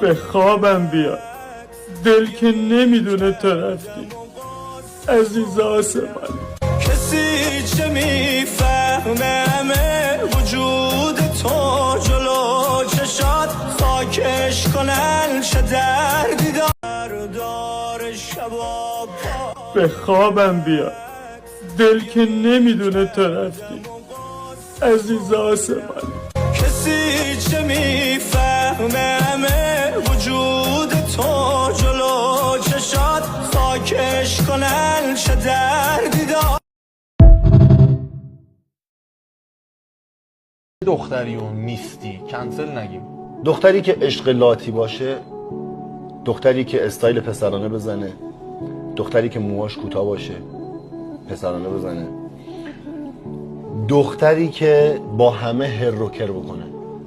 به خوابم بیاد، دل که نمیدونه تو رفتی عزیز آسمان. کسی چه میفهمه همه وجود تو جلو چشات خاکش کنن چه دردی دار شباب. به خوابم بیاد، دل که نمیدونه تو رفتی عزیز آسمان. کسی چه میفهمه همه وجود تو جلو چشات خاکش کنن چه دردی دار. دختری و نیستی کنسل نگیم. دختری که عشق لاتی باشه، دختری که استایل پسرانه بزنه، دختری که موهاش کوتاه باشه پسرانه بزنه، دختری که با همه هر و کر بکنه.